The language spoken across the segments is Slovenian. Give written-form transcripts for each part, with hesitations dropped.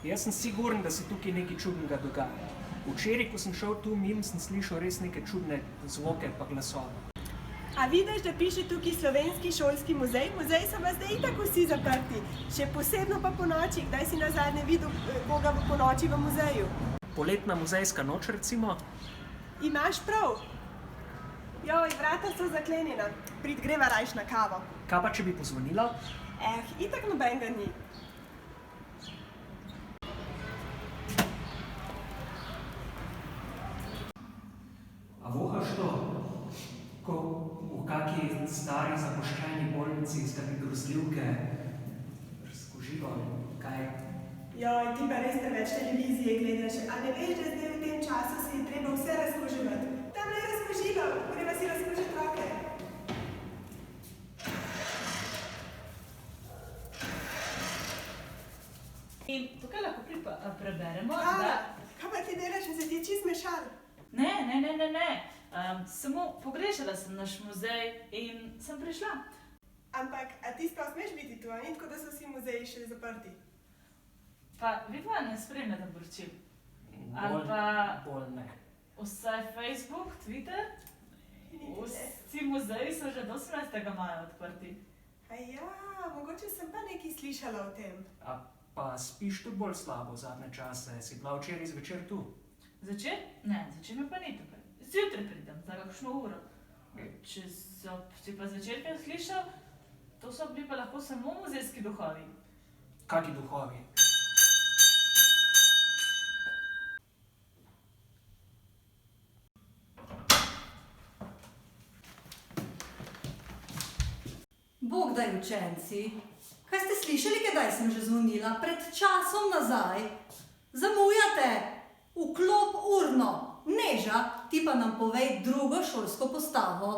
Jaz sem siguren, da se tukaj nekaj čudnega dogaja. Včeraj, ko sem šel tu mimo, sem slišal res neke čudne zvoke pa glasove. A vidiš, da piše tukaj Slovenski šolski muzej? Muzeji so pa zdaj tako vsi zaprti. Še posebno pa po noči. Kdaj si nazadnje videl koga po noči v muzeju? Poletna muzejska noč, recimo. Imaš prav. Joj, vrata so zaklenjena. Prid, greva rajš na kavo. Kaj pa, če bi pozvonila? Itak nobenega ni. A vohaš to? Ko v kaki stari zapuščeni bolnici iz kaki grozljivke razkoživo, kaj? Joj, ti pa res preveč televizije gledaš. A ne veš, da zdaj v tem času se je treba vse razkoživati? Tam ne je razkožilo, treba si razkožiti roke. In tukaj lahko preberemo, Ana, kaj pa ti delaš in se ti je čist mešal? Ne. Samo pogrešala sem naš muzej in sem prišla. Ampak, a ti sploh smeš biti tu, a ni tako, da so vsi muzeji še zaprti? Pa vidva ne spremljata poročil. Ali pa Bolj ne. vsaj Facebook, Twitter, vsi muzeji so že do 18. maja odprti. Aja, mogoče sem pa nekaj slišala o tem. A pa spiš tudi bolj slabo zadnje čase, si bila včeraj zvečer tu? Začer? Ne, začer me pa ni tukaj. Zjutraj pridem, za kakšno uro. Če si pa zvečer kaj slišal, to so bili pa lahko samo muzejski duhovi. Kaki duhovi? Bog daj, učenci, kaj ste slišali, kdaj sem že zvonila? Pred časom nazaj. Zamujate! Vklop urno. Neža, ti pa nam povej drugo šolsko postavo.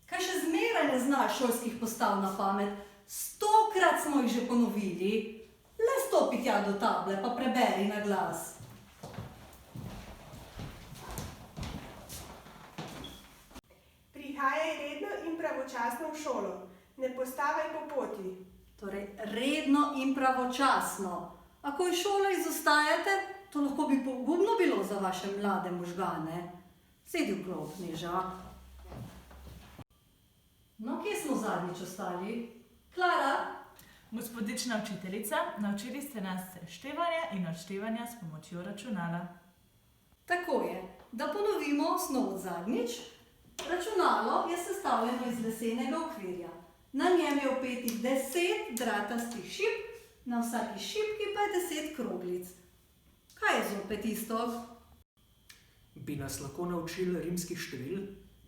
Kaj še zmeraj ne znaš šolskih postav na pamet? 100-krat smo jih že ponovili. Le stopi tja do table, pa preberi na glas. Prihajaj redno in pravočasno v šolo. Ne postavaj po poti. Torej, redno in pravočasno. Ako iz šole izostajate, to lahko bi pogubno bilo za vaše mlade možgane. Sedi v klop, Neža. No, kje smo zadnjič ostali? Klara? Gospodična učiteljica, naučili ste nas seštevanja in odštevanja s pomočjo računala. Tako je. Da ponovimo osnovo zadnjič. Računalo je sestavljeno iz lesenega okvirja. Na njem je vpetih 10 dratastih šip, na vsaki šipki pa je 10 kroglic. Kaj je zopet isto? Bi nas lahko naučili rimskih števil?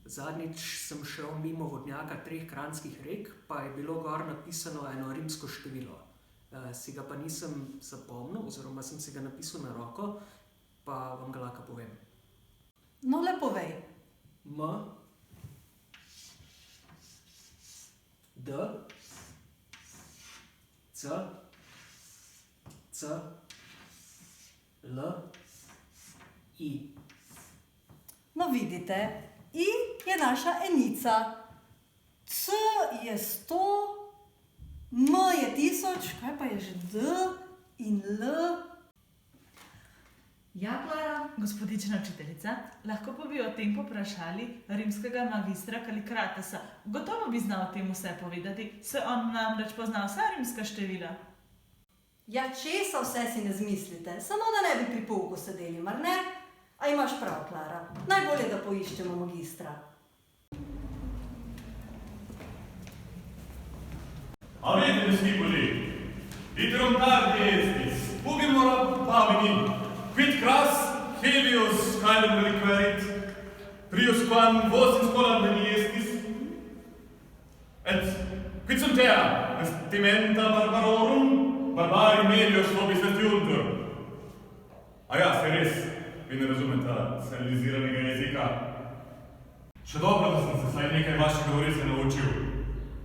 Zadnjič sem šel mimo vodnjaka 3 kranjskih rek, pa je bilo gor napisano eno rimsko število. Si ga pa nisem zapomnil, oziroma sem si ga napisal na roko, pa vam ga lahko povem. No, le povej. M, D, C, C, L, I. No, vidite, I je naša enica, C je 100, M je 1000, kaj pa je že D in L? Ja, Klara? Gospodična učiteljica, lahko pa bi o tem poprašali rimskega magistra Kalikratesa. Gotovo bi znal o tem vse povedati, se on namreč pozna vsa rimska števila. Ja, česa vse si ne zmislite, samo da ne bi pri pouku sedeli, mar ne? A imaš prav, Klara, najbolje, da poiščemo magistra. Avete, discepoli, iterum tardi estis, pugimur pavini, quid cras Helios caelum reliquerit, prius quam vos in schola veni estis, et quid sunt terra, vestimenta barbarorum, barbari melios vobis vestiuntur. Ja, se res, vi ne razumete civilizirannega jezika. Še dobro, da sem se vsaj nekaj vaše govorice naučil.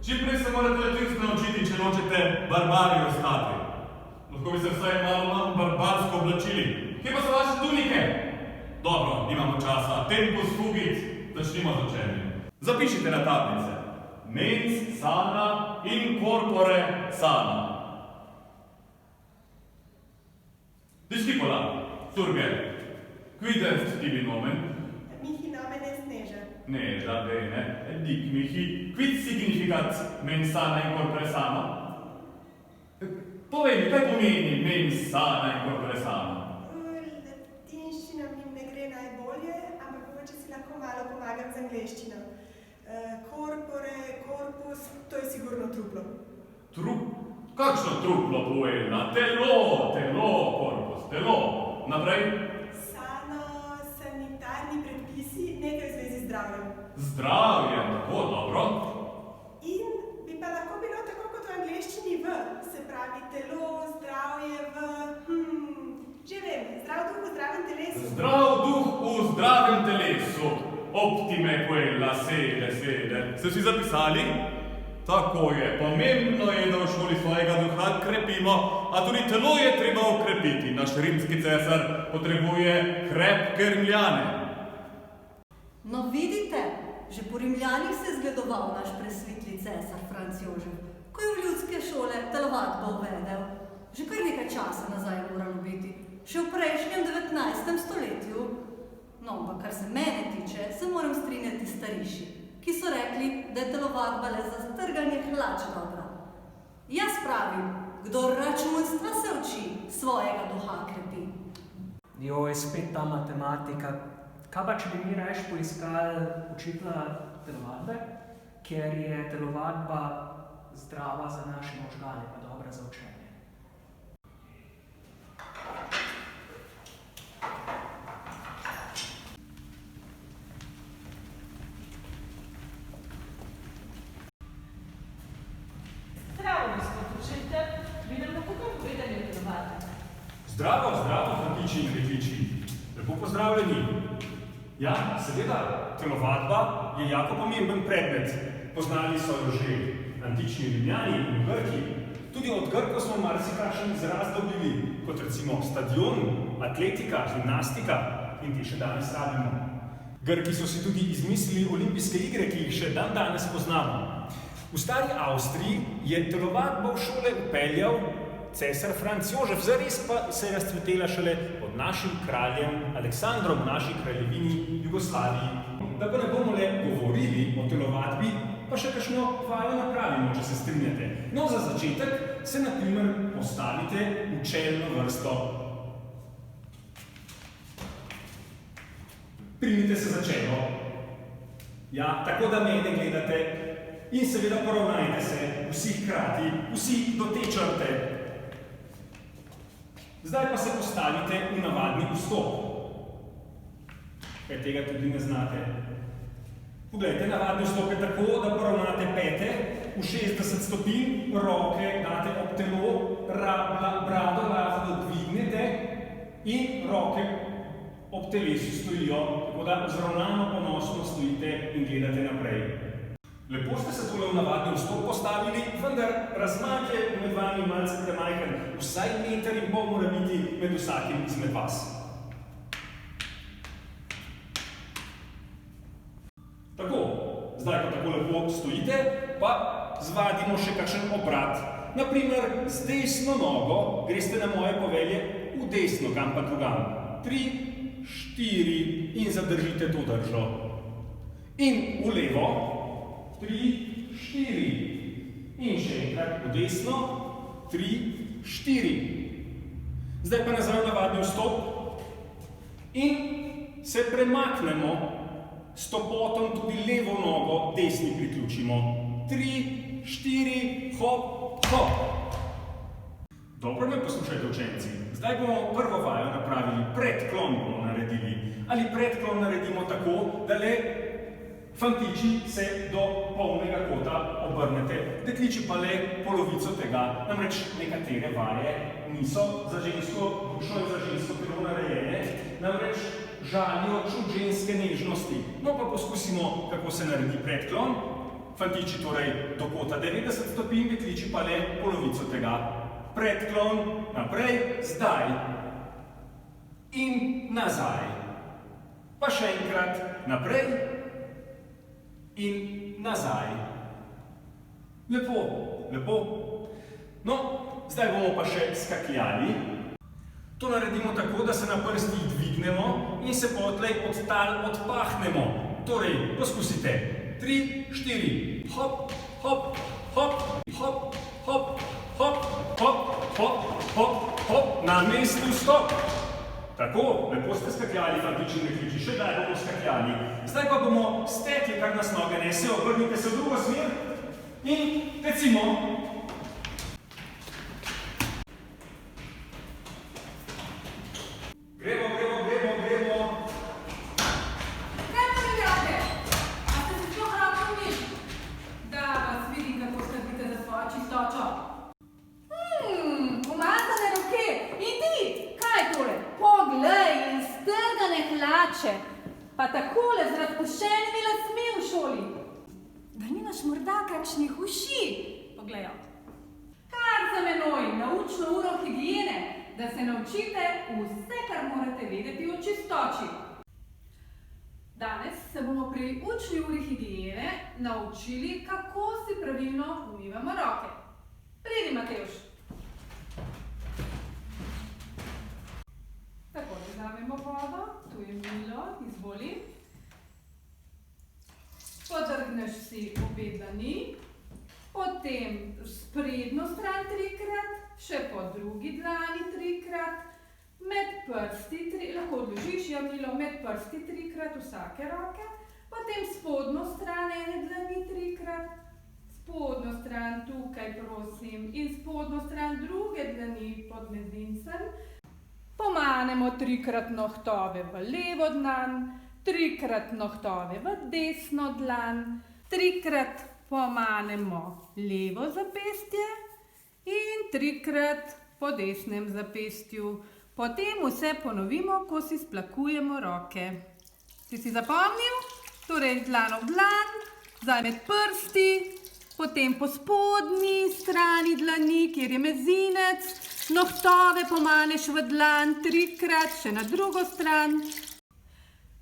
Čim prej se morate latinsko naučiti, če nočete barbari ostati. Lahko bi se vsaj malo manj barbarsko oblačili. Kje pa so vaše tunike? Dobro, nimamo časa. Tempus fugit, začnimo z učenjem. Zapišite na tablice. Mens sana in corpore sana. Discipola, Turger, quid est tibi nomen? Mihi nomen est Neža. Neža, bene. Dic mihi, quid significat mens sana in corpore sano? Povedi, kaj pomeni mens sana in corpore sano? Latinščina mi ne gre najbolje, ampak mogoče si lahko malo pomagam z angleščino. Corpore, corpus, to je sigurno truplo. Kakšno truplo, Buena? Telo, corpus, telo. Naprej? Sano, sanitarni predpisi, nekaj v zvezi z zdravjem. Zdravje, tako dobro. In bi pa lahko bilo tako kot v angleščini v, se pravi telo, zdravje v, že vem, zdrav duh v zdravem telesu. Zdrav duh v zdravem telesu. Optime quella, sede. Ste si zapisali? Tako je, pomembno je, da v šoli svojega duha krepimo, a tudi telo je treba okrepiti. Naš rimski cesar potrebuje krepke Rimljane. No vidite, že po Rimljanih se je zgledoval naš presvetli cesar Franc Jožef, ko je v ljudske šole telovadbo uvedel. Že kar nekaj časa nazaj moralo biti, še v prejšnjem 19. stoletju. No, ampak kar se mene tiče, se moram strinjati s stariši, ki so rekli, da je telovadba le za strganje hlač dobra. Jaz pravim, kdor računstva se uči, svojega duha krepi. Joj, spet ta matematika. Kaj pa, če bi mi rajš poiskali učitelja telovadbe, ker je telovadba zdrava za naše možgane, pa dobra za učenje. Zdravo, fantiči in dekliči. Lepo pozdravljeni. Ja, seveda, telovadba je jako pomemben predmet. Poznali so jo že antični Rimljani in Grki. Tudi od Grkov smo marsikakšen izraz dobili, kot recimo stadion, atletika, gimnastika in ti še danes rabimo. Grki so si tudi izmislili olimpijske igre, ki jih še danes poznamo. V stari Avstriji je telovadbo v šole upeljal cesar Franc Jožef, zares pa se je razcvetela šele pod našim kraljem Aleksandrom v naši kraljevini Jugoslaviji. Da pa ne bomo le govorili o telovadbi, pa še kakšno vajo napravimo, če se strinjate. No, za začetek se na primer postavite v čelno vrsto. Primite se za čelo. Ja, tako da mene gledate in seveda poravnajte se vsi hkrati, vsi do te črte. Zdaj pa se postavite v navadni vstop. Kaj tega tudi ne znate. Poglejte, navadni vstop je tako, da poravnate pete v 60 stopinj, roke date ob telo, brado rahlo dvignete in roke ob telesu stojijo, tako da vzravnano ponosno stojite in gledate naprej. Lepo ste se tole v navadni vstop postavili, vendar razmak je med vami malce premajhen. Vsaj 1,5 m mora biti med vsakim izmed vas. Tako, zdaj ko tako lepo stojite, pa zvadimo še kakšen obrat. Naprimer, z desno nogo greste na moje povelje v desno, kam pa drugam. 3, 4 in zadržite to držo. In v levo. 3, 4 in še enkrat v desno, 3, 4. Zdaj pa nazaj v navadni vstop in se premaknemo, stopotom tudi levo nogo desni priključimo. 3, 4, hop, hop. Dobro me poslušajte, učenci. Zdaj bomo prvo vajo napravili, predklon bomo naredili. Ali predklon naredimo tako, da le fantiči se do polnega kota obrnete, dekliči pa le polovico tega. Namreč nekatere vaje niso za žensko dušo in za žensko telo narejene, namreč žalijo čut ženske nežnosti. No pa poskusimo, kako se naredi predklon. Fantiči torej do kota 90 stopinj, dekliči pa le polovico tega. Predklon, naprej, zdaj in nazaj. Pa še enkrat naprej in nazaj. Lepo, lepo. No, zdaj bomo pa še skakljali. To naredimo tako, da se na prstih dvignemo in se potlej od tal odpahnemo. Torej, poskusite. 3, 4, hop, hop, hop, hop, hop, hop, hop, hop, hop, hop, na mestu stop. Tako, lepo ste skakljali, fantiči in dekliči, še daj bomo skakljali. Zdaj pa bomo stekli, kar nas noge nese, obrnite se v drugo smer in tecimo. Gremo, gremo, gremo, gremo. Kaj pa veljate? A ste se sploh rokami? Da vas vidim, kako skrbite za svojo čistočo. Umazane roke. In ti, kaj je tole? Poglej, in strgane hlače. Pa takole z razpuščenimi lasmi v šoli. Da nimaš morda kakšnih uši? Poglejo. Kar za menoj, naučno uro higiene, da se naučite vse, kar morate vedeti o čistoči. Danes se bomo pri učni uri higiene naučili, kako si pravilno umivamo roke. Pridi, Matevž. Tako, da vzamemo vodo, tu je milo, izvoli. Podrgneš si obe dlani, potem sprednjo stran 3-krat, še po drugi dlani 3-krat, med prsti, lahko odložiš jamilo med prsti 3-krat vsake roke, potem spodnjo stran ene dlani 3-krat, spodnjo stran tukaj, prosim, in spodnjo stran druge dlani pod mezincem. Pomanemo 3-krat nohtove v levo dlan, 3-krat nohtove v desno dlan, 3-krat pomanemo levo zapestje in 3-krat po desnem zapestju. Potem vse ponovimo, ko si splakujemo roke. Si zapomnil? Torej dlan ob dlan, zdaj med prsti, potem po spodnji strani dlani, kjer je mezinec, nohtove pomaneš v dlan 3-krat, še na drugo stran.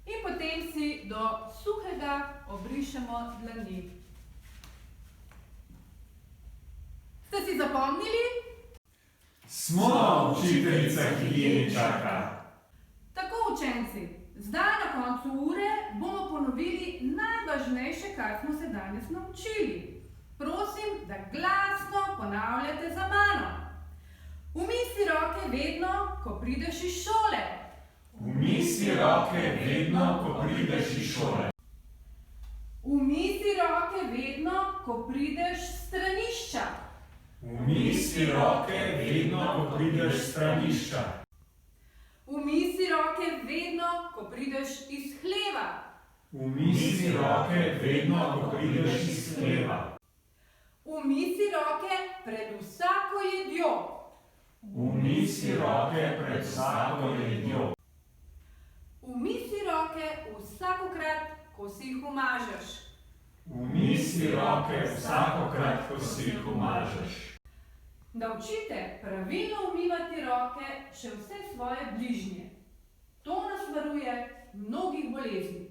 In potem si do suhega obrišemo dlani. Ste si zapomnili? Smo, učiteljica higieničarka. Tako, učenci, zdaj na koncu ure bomo ponovili najvažnejše, kar smo se danes naučili. Prosim, da glasno ponavljate za mano. Umij si roke vedno, ko prideš iz šole. Umij si roke vedno, ko prideš iz šole. Umij si roke vedno, ko prideš s stranišča. Umij si roke vedno, ko prideš s stranišča. Umij si roke vedno, ko prideš iz hleva. Umij si roke vedno, ko prideš iz hleva. Umij si roke pred vsako jedjo. Umij si roke pred vsako jedjo. Umij si roke vsakokrat, ko si jih umažeš. Umij si roke vsakokrat, ko si jih umažeš. Naučite pravilno umivati roke še vse svoje bližnje. To nas varuje mnogih bolezni.